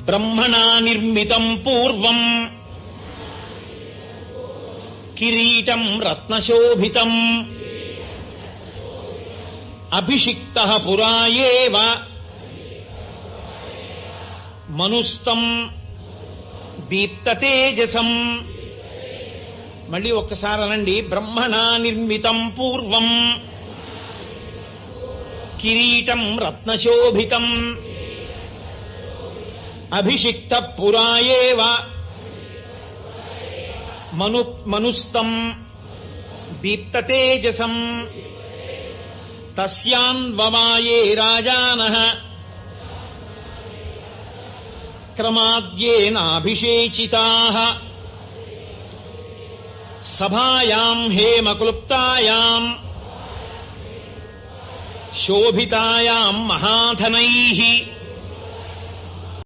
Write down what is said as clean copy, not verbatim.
బ్రహ్మణా నిర్మితం పూర్వం కిరీటం రత్నశోభితం అభిషిక్తః పురా ఏవ మనుస్తం దీప్తతేజసం. మళ్ళీ ఒక్కసారి అనండి. బ్రహ్మణా నిర్మితం పూర్వం కిరీటం రత్నశోభితం అభిషిక్త పురా ఏవ మనుస్తం దీప్తతేజసం. తస్యాన్వవాయే రాజానః క్రమాద్యేనాభిషేచితాః సభాయాం హేమక్లుప్తాయాం శోభితాయాం మహాధనైః